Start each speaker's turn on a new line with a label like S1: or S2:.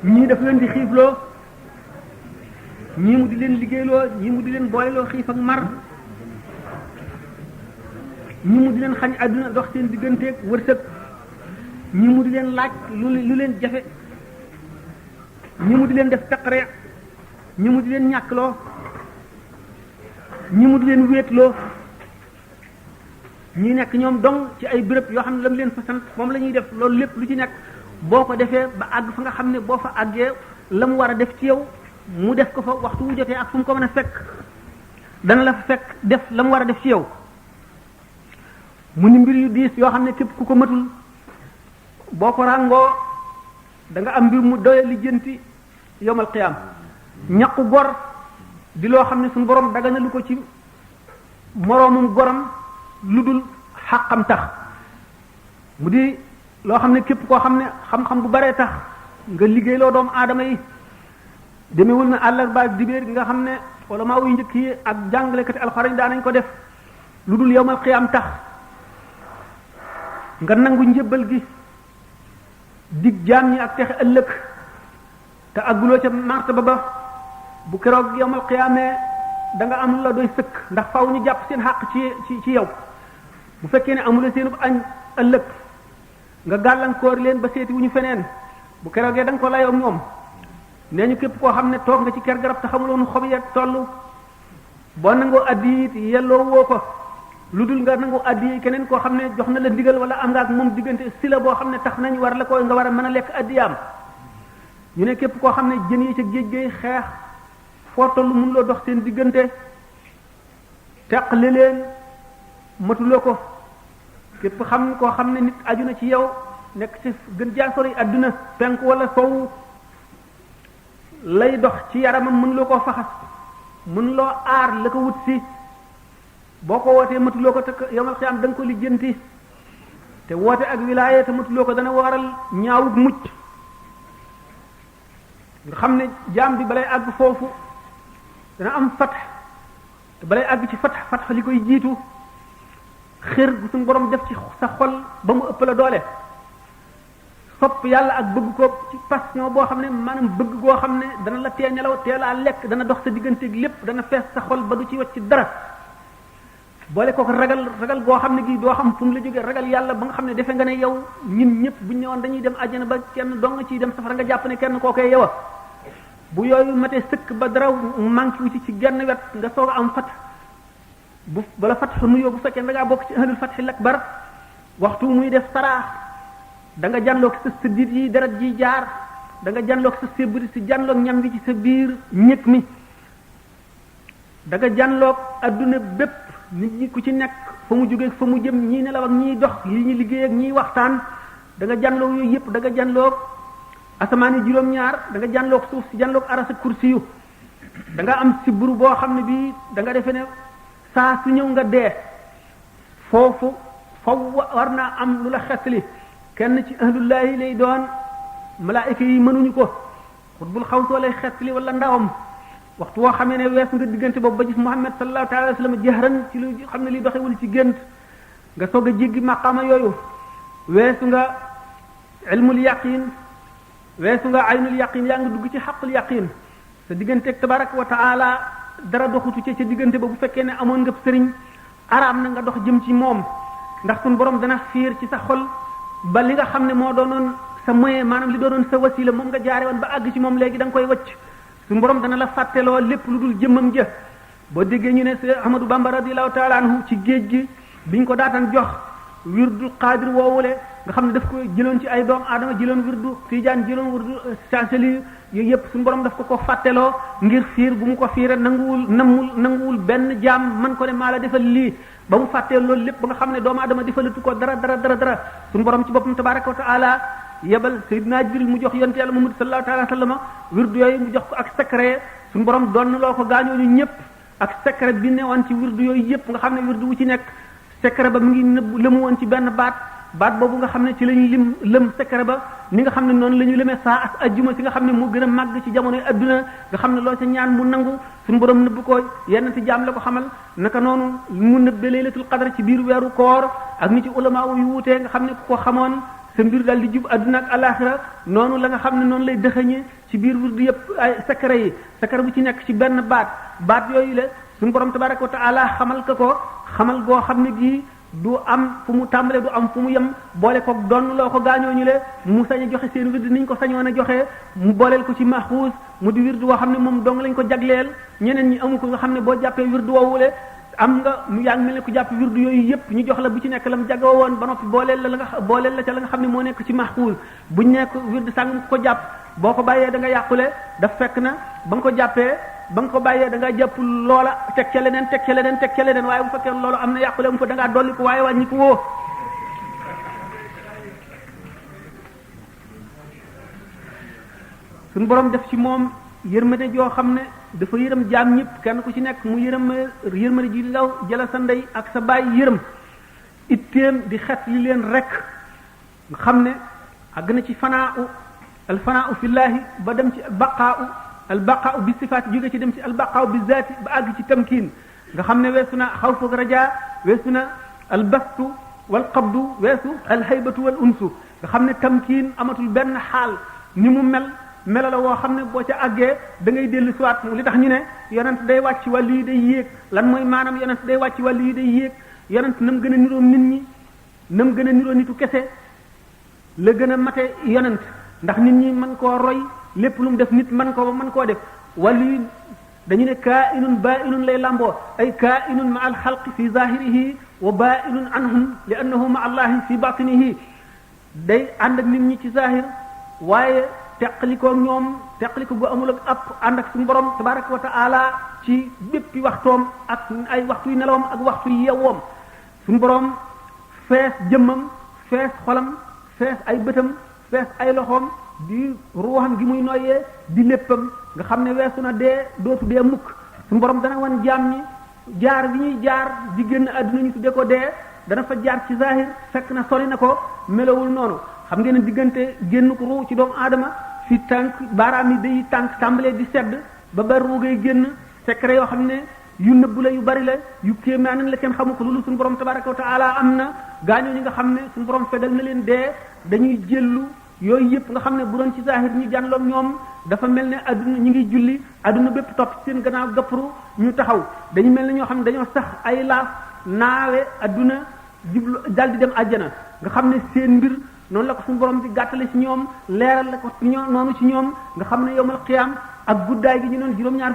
S1: ñii daf leen di xiifloo ñii mu di leen liggéeyloo ñii mu di leen booyloo xiif ak mar ñii mu di leen xañ àdduna dox seen digganteeg wërsëg ñii mu di leen laaj lu leen jafe ñii mu di leen def taqare ñii mu di leen ñàkkloo ñii mu di leen wéetloo ñi nekk ñoom dong ci ay béréb yoo xam ne lam leen fa sant moom la ñuy def loolu lépp lu ci nekk boo ko defee ba àgg fa nga xam ne boo fa àggee la mu war a def ci yow mu def ko fa waxtu wu jotee ak fu mu ko mën a fekk dana la fa fekk def la mu war a def ci yow mu ni mbir yu diis yoo xam ne képp ku ko matul boo ko ràngoo da nga am mbir mu doye lijjanti yowmal qiyaam ñaqu gor di loo xam ne suñu borom dagana lu ko ci moroomum goram lu dul xàqam tax mu di loo xam ne képp koo xam ne xam-xam bu baree tax nga liggéey loo doomu aadama yi demewul na àllarba ak dibéer gi nga xam ne wala maa wuy njëkk yi ak jàngalekati alxuraan daanañ ko def lu dul yowmal qiyaam tax nga nangu njëbbal gi dig jaam ñi ak texe ëllëg te àgguloo ca martaba ba bu keroog yowmal qiyaamee da nga am la doy sëkk ndax faw ñu jàpp seen xàq ci yow bu fekkee ne amula seenub añ ëllëg nga gàllankoor leen ba seeti wu ñu feneen bu keroogee da nga ko layoo ñoom nee ñu képp koo xam ne toog nga ci ker garab te xamuloon xob ya toll boo nangoo addi it yelloo woo ko lu dul nga nangoo addi keneen koo xam ne jox na la ndigal wala am nga ak moom diggante si la boo xam ne tax nañ war la ko nga war a mën a lekk addiyaam ñu ne képp koo xam ne jën yi ca géej gay xeex foo toll mun loo dox seen diggante teqale leen matuloo ko képp xam koo xam ne nit aju na ci yow nekk ci gën jaa sori adduna penk wala sowu lay dox ci yaramam mën loo koo faxas mën loo aar la ko wut si boo ko wootee matuloo ko te yomal xiyaam da nga ko lijjanti te woote ak wilaaya te matuloo ko dana waral ñaawut mucc nga xam ne jaam bi balay àgg foofu dana am fatx te balay àgg ci fatx li koy jiitu xër gu suñu borom def ci sa xol ba mu ëpp la doole sopp yàlla ak bëgg ko ci passion boo xam ne maanaam bëgg goo xam ne dana la tee nelaw teelaa lekk dana dox sa digganteeg lépp dana fees sa xol ba du ci wacc dara boole kooku ragal goo xam ne gi doo xam fu mu la jógee ragal yàlla ba nga xam ne defe nga ne yow ñun ñëpp buñ ñëwoon dañuy dem àjjana ba kenn dong nga ciy dem safara nga jàpp ne kenn kookee yow a bu yooyu matee sëkk ba dara manqué wu ci genn wet nga soog a am fat bu bala fat nuyoo bu fekkee da ngaa bokk ci ahlul fathil akbar waxtu muy def saraax da nga janloog sa sidit yi deret ji jaar da nga janloog sa sébri si janloog ñam gi ci sa biir ñëg mi da nga janloog adduna bépp nit ñi ku ci nekk fa mu jógee fa mu jëm ñii nelaw ak ñiy dox yi ñuy liggéey ak ñiy waxtaan da nga janloog yooyu yëpp da nga janloog asamaan yi juróom-ñaar da nga janloog suuf si janloog arasa kursi yu da nga am sibru boo xam ne bii da nga defee ne saa su ñëw nga dee foofu faw war naa am lu la xetli kenn ci ahlullahi lay doon malaayika yi mënuñu ko xutbul xaw soo lay xetli wala ndawam waxtu woo xamee ne wees nga diggante boobu ba gis Muhammad sallallahu alayhi wa sallam jahran ci lu xam ne li doxewul ci gént nga soog a jéggi maqaama yooyu weesu nga ilmul yaqin weesu nga aynul yaqin yaa ngi dugg ci xaqul yaqin sa digganteeg tabaraka wa taala dara doxutu ca diggante ba bu fekkee ne amoon nga sëriñ araam na nga dox jëm ci moom ndax suñu borom dana fiir ci sa xol ba li nga xam ne moo doonoon sa moyen maanaam li doonoon sa wasila moom nga jaare woon ba àgg ci moom léegi da nga koy wacc suñu borom dana la fàtteloo lépp lu dul jëmmam ja boo déggee ñu ne Seex Ahmadu Bamba radiyallahu taala anhu ci géej gi biñ ko daataan jox wirdul qaadir woowule nga xam ne daf ko jëloon ci ay doomu aadama jëloon wirdu Tijaan jëloon wirdu Saasali yooyu yëpp suñu borom daf ko fàtteloo ngir fiir bu mu ko fiire nanguwul benn jaam man ko ne maa la defal lii ba mu fàttee loolu lépp ba nga xam ne doomu aadama defalatu ko dara suñu borom ci boppam tabaraka wa taala yebal Seydina Jibril mu jox yonte yàlla Muhammad sallallahu alayhi wa sallam wirdu yooyu mu jox ko ak secret suñu borom doon loo ko gaañooñu ñëpp ak secret bi ne woon ci wirdu yooyu yëpp nga xam ne wirdu wu ci nekk secret ba mu ngi nëbb lëmu woon ci benn baat boobu nga xam ne ci lañu lëm secret ba ni nga xam ne noonu la ñu lëmee saa as ajjuma si nga xam ne moo gën a màgg ci jamonoy adduna nga xam ne loo sa ñaan mu nangu suñu borom nëbb ko yenn ci jaam la ko xamal naka noonu mu nëbbe laylatul qadr ci biir weeru koor ak ni ci ulama yu wuutee nga xam ne ku ko xamoon sa mbir daal di jub adduna ak alaxira noonu la nga xam ne noonu lay dëxëñee ci biir wird yëpp ay sakara yi sakara bu ci nekk ci benn baat yooyu la suñu borom tabaraka wa taala xamal ko xamal goo xam ne gii du am fu mu tàmbalee du am fu mu yem boole ko donn loo ko gaañoo ñu le mu sañ a joxe seen wird niñ ko sañoon a joxe mu booleel ko ci maxuus mu di wird woo xam ne moom dong lañ ko jagleel ñeneen ñi amu ko nga xam ne boo jàppee wird woowule am nga yaa ngi mel ne ku jàpp wird yooyu yëpp ñu jox la bu ci nekk la mu jagoo woon ba noppi booleel la ca la nga xam ne moo nekk ci maxuus buñ nekk wird sàng ko jàpp boo ko bàyyee da nga yàqule daf fekk na ba nga ko jàppee ba nga ko bàyyee da nga jàpp loola teg ca leneen waaye bu fekkee loolu am na yàqule mu fa da ngaa dolli ko waaye wàññi ko woo suñu borom def ci moom yërmande joo xam ne dafa yërëm jaam ñëpp kenn ku ci nekk mu yërmande ji law jëla sa ndey ak sa baay yërëm itteem di xet li leen rek nga xam ne àgg na ci alfanaa fillahi ba dem ci albaqaa bi sifaat jóge ci dem ci albaqaa bi zaati ba àgg ci tamkiin nga xam ne weesu na xawfu raja weesu na albastu wal qabdu weesu alhaybatu wal unsu nga xam ne tamkiin amatul benn xaal ni mu mela la woo xam ne boo ca àggee da ngay dellu siwaat li tax ñu ne yonent day wàcc wàllu yi day yéeg lan mooy maanaam yonent day wàcc wàllu yi day yéeg yonent nam gën a niroo nit ñi nam gën a niroo nitu kese la gën a mate yonent ndax nit ñi mën koo roy lépp lu mu def nit mën koo def wàllu yi dañu ne kaa'inun baa'inun lay lamboo ay kaa'inun ma al xalqi fi zahirihi wa baa'inun anhum li annahu ma allahi fi batinihi day ànd ak nit ñi ci zahir waaye teqalikoo ñoom teqaliko gu amul ak app ànd ak suñu borom tabaraka wa taala ci béppi waxtoom ak ay waxtu yu nelawam ak waxtu yu yewoom suñu borom fees jëmmam fees xolam fees ay bëtam fees ay loxoom di ruuxam gi muy noyyee di léppam nga xam ne weesu na dee dootu dee mukk suñu borom dana wan jaam ñi jaar bi ñuy jaar di génn àdduna ñu tuddee ko dee dana fa jaar ci zahir fekk na sori na ko melowul noonu xam ngeen ne diggante génn ko ruu ci doomu aadama fi tànk baaraam yi day tànk tàmbalee di sedd ba ruugay génn secret yoo xam ne yu nëbbu la yu bari la yu kéemaanan la kenn xamu ko loolu suñu borom tabaraka wa taala am na gaañoo ñi nga xam ne suñu borom fegal na leen dee dañuy jëllu yooyu yëpp nga xam ne bu doon ci zahir ñi jànloog ñoom dafa mel ne adduna ñi ngi julli adduna bépp topp seen gannaaw gapparu ñu taxaw dañu mel ne ñoo xam ne dañoo sax ay laaf naawe adduna jublu dal di dem àjjana nga xam ne seen mbir noonu la ko suñu borom di gàttale ci ñoom leeral la ko ci ñoom noonu ci ñoom nga xam ne yowmal qiyaam ak guddaay gi ñu noon juróom-ñaar